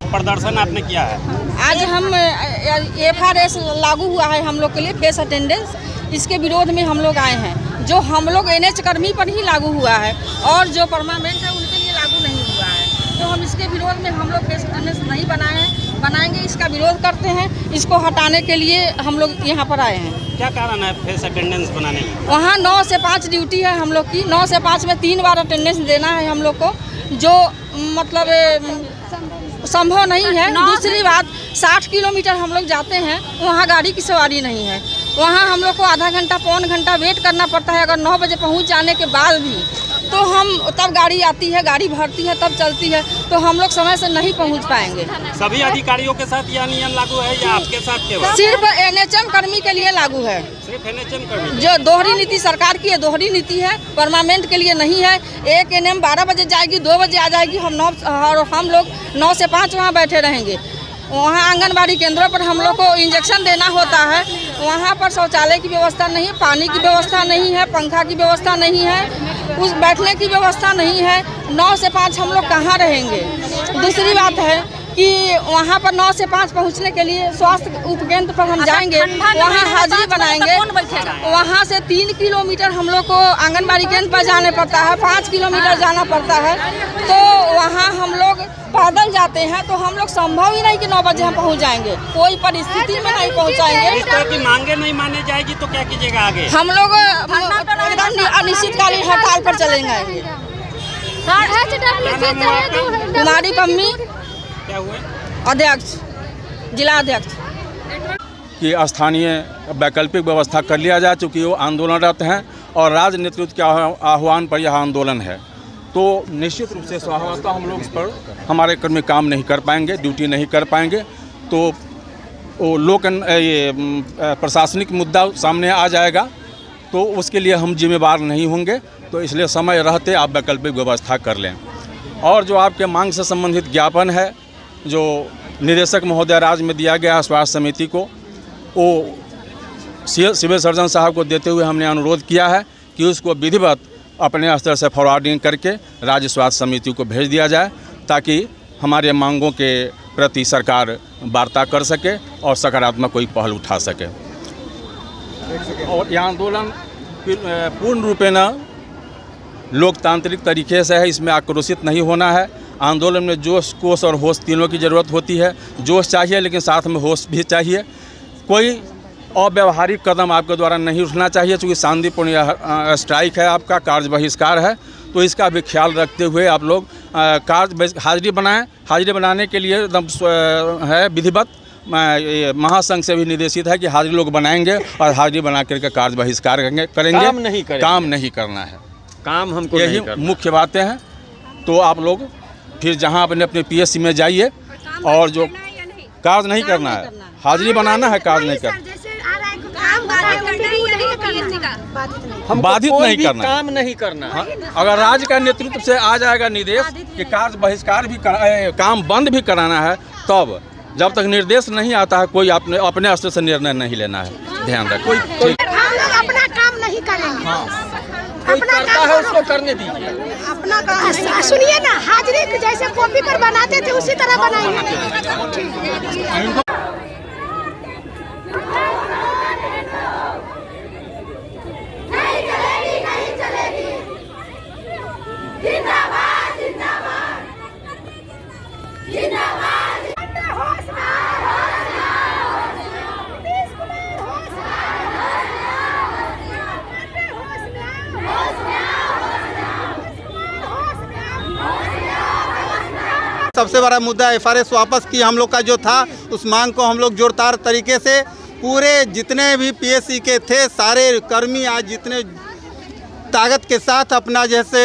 प्रदर्शन आपने किया है? आज हम FRS लागू हुआ है हम लोग के लिए, फेस अटेंडेंस, इसके विरोध में हम लोग आए हैं। जो हम लोग NH कर्मी पर ही लागू हुआ है और जो परमानेंट है उनके लिए लागू नहीं हुआ है, तो हम इसके विरोध में हम लोग फेस अटेंडेंस नहीं बनाएंगे, इसका विरोध करते हैं। इसको हटाने के लिए हम लोग यहाँ पर आए हैं। क्या कारण है फेस अटेंडेंस बनाने की? वहाँ 9 से 5 ड्यूटी है हम लोग की, 9 से 5 में 3 बार अटेंडेंस देना है हम लोग को, जो मतलब संभव नहीं है। दूसरी बात, 60 किलोमीटर हम लोग जाते हैं, वहाँ गाड़ी की सवारी नहीं है, वहाँ हम लोग को आधा घंटा पौन घंटा वेट करना पड़ता है। अगर 9 बजे पहुँच जाने के बाद भी तो हम तब गाड़ी आती है, गाड़ी भरती है, तब चलती है, तो हम लोग समय से नहीं पहुँच पाएंगे। सभी अधिकारियों के साथ यह नियम लागू है या आपके साथ केवल? सिर्फ NHM कर्मी के लिए लागू है। सिर्फ NHM कर्मी? जो दोहरी नीति सरकार की है, दोहरी नीति है, परमानेंट के लिए नहीं है। एक NM 12 बजे जाएगी, 2 बजे आ जाएगी, हम लोग 9 से 5 वहाँ बैठे रहेंगे। वहाँ आंगनबाड़ी केंद्रों पर हम लोग को इंजेक्शन देना होता है, वहाँ पर शौचालय की व्यवस्था नहीं, पानी की व्यवस्था नहीं है, पंखा की व्यवस्था नहीं है, उस बैठने की व्यवस्था नहीं है। 9 से 5 हम लोग कहाँ रहेंगे? दूसरी बात है कि वहाँ पर 9 से 5 पहुँचने के लिए स्वास्थ्य उपकेंद्र पर हम जाएंगे, वहाँ हाजिरी बनाएंगे, वहाँ से 3 किलोमीटर हम लोग को आंगनबाड़ी केंद्र पर जाने पड़ता है, 5 किलोमीटर जाना पड़ता है, तो वहाँ हम लोग पैदल जाते हैं, तो हम लोग संभव ही नहीं कि 9 बजे हम पहुँच जाएंगे, कोई परिस्थिति में नहीं पहुँचाएंगे। इस तरह की मांगे नहीं मानी जाएगी तो क्या कीजिएगा आगे? हम लोग अनिश्चितकालीन हड़ताल पर चलेंगे। कुमारी कम्मी, क्या हुए? अध्यक्ष, जिला अध्यक्ष कि स्थानीय वैकल्पिक व्यवस्था कर लिया जाए, चूँकि वो आंदोलनरत हैं और राज्य नेतृत्व के आह्वान पर यह आंदोलन है, तो निश्चित रूप से स्वाभाविक हम लोग इस पर हमारे कर्मी काम नहीं कर पाएंगे, ड्यूटी नहीं कर पाएंगे, तो वो प्रशासनिक मुद्दा सामने आ जाएगा, तो उसके लिए हम जिम्मेवार नहीं होंगे। तो इसलिए समय रहते आप वैकल्पिक व्यवस्था कर लें। और जो आपके मांग से संबंधित ज्ञापन है जो निदेशक महोदय राज्य में दिया गया है स्वास्थ्य समिति को, वो सिविल सर्जन साहब को देते हुए हमने अनुरोध किया है कि उसको विधिवत अपने स्तर से फॉरवर्डिंग करके राज्य स्वास्थ्य समिति को भेज दिया जाए, ताकि हमारे मांगों के प्रति सरकार वार्ता कर सके और सकारात्मक कोई पहल उठा सके। और यह आंदोलन पूर्ण रूपेण लोकतांत्रिक तरीके से है, इसमें आक्रोशित नहीं होना है। आंदोलन में जोश, कोश और होश तीनों की ज़रूरत होती है। जोश चाहिए लेकिन साथ में होश भी चाहिए। कोई अव्यवहारिक कदम आपके द्वारा नहीं उठना चाहिए, क्योंकि शांतिपूर्ण स्ट्राइक है, आपका कार्य बहिष्कार है, तो इसका भी ख्याल रखते हुए आप लोग हाजिरी बनाएं। हाजिरी बनाने के लिए एकदम है विधिवत महासंघ से भी निर्देशित है कि हाजिरी लोग बनाएंगे और हाजिरी बना करके कार्य बहिष्कार करेंगे। काम नहीं करना है, काम हमको यही मुख्य बातें हैं। तो आप लोग फिर जहां अपने PSC में जाइए और जो कार्य नहीं करना है, हाजिरी बनाना है, कार्य नहीं करना, हम बाधित नहीं करना, काम नहीं करना। अगर राज्य का नेतृत्व से आ जाएगा निर्देश कि कार्य बहिष्कार भी काम बंद भी कराना है, तब जब तक निर्देश नहीं आता है कोई अपने स्तर से निर्णय नहीं लेना है। ध्यान रखें, कोई हम लोग अपना काम नहीं करेंगे। कोई करता है उसको करने दीजिए। अपना काम सुनिए ना, हाजिरी जैसे कॉपी पर बनाते थे उसी तरह बनाएंगे। सबसे बड़ा मुद्दा FRS वापस की हम लोग का जो था, उस मांग को हम लोग जोरदार तरीके से पूरे जितने भी PSC के थे सारे कर्मी आज जितने ताकत के साथ अपना जैसे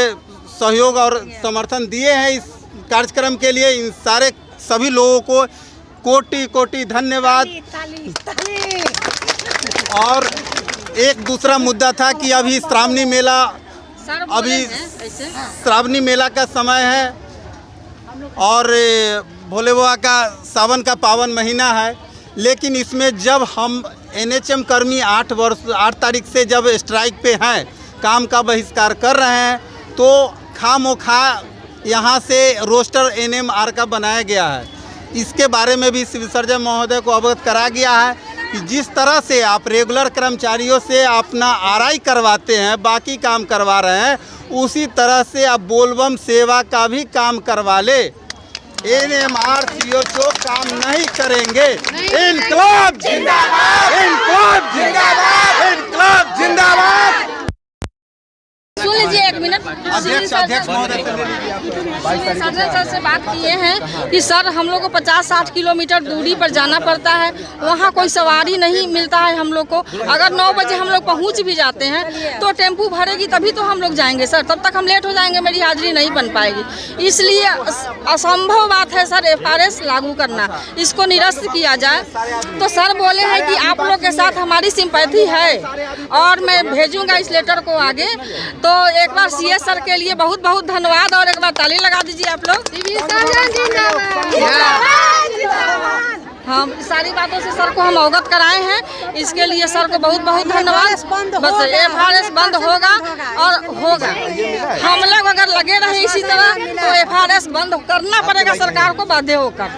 सहयोग और समर्थन दिए हैं इस कार्यक्रम के लिए, इन सारे सभी लोगों को कोटि कोटि धन्यवाद। और एक दूसरा मुद्दा था कि अभी श्रावणी मेला का समय है और भोले बाबा का सावन का पावन महीना है, लेकिन इसमें जब हम NHM कर्मी 8 तारीख से जब स्ट्राइक पे हैं, काम का बहिष्कार कर रहे हैं, तो खामोखा यहाँ से रोस्टर NMR का बनाया गया है। इसके बारे में भी सिविल सर्जन महोदय को अवगत करा गया है कि जिस तरह से आप रेगुलर कर्मचारियों से अपना RI करवाते हैं, बाकी काम करवा रहे हैं, उसी तरह से आप बोलबम सेवा का भी काम करवा ले। NMR CHO काम नहीं करेंगे। इनकलाब जिंदाबाद, इनकलाब जिंदाबाद, इनकलाब जिंदाबाद। सुन लीजिए एक मिनट। अध्यक्ष महोदय सर्जन सर से बात किए हैं कि सर हम लोग को 50-60 किलोमीटर दूरी पर जाना पड़ता है, वहाँ कोई सवारी नहीं मिलता है हम लोग को। अगर 9 बजे हम लोग पहुँच भी जाते हैं तो टेम्पू भरेगी तभी तो हम लोग जाएंगे सर, तब तक हम लेट हो जाएंगे, मेरी हाजिरी नहीं बन पाएगी। इसलिए असंभव बात है सर FRS लागू करना, इसको निरस्त किया जाए। तो सर बोले हैं कि आप लोग के साथ हमारी सिंपैथी है और मैं भेजूँगा इस लेटर को आगे। तो एक बार CS सर के लिए बहुत बहुत धन्यवाद और एक बार ताली लगा दीजिए आप लोग। हम सारी बातों से सर को हम अवगत कराए हैं, इसके लिए सर को बहुत बहुत धन्यवाद। बस FRS बंद होगा और होगा। हम लोग अगर लगे रहे इसी तरह तो FRS बंद करना पड़ेगा सरकार को बाध्य होकर।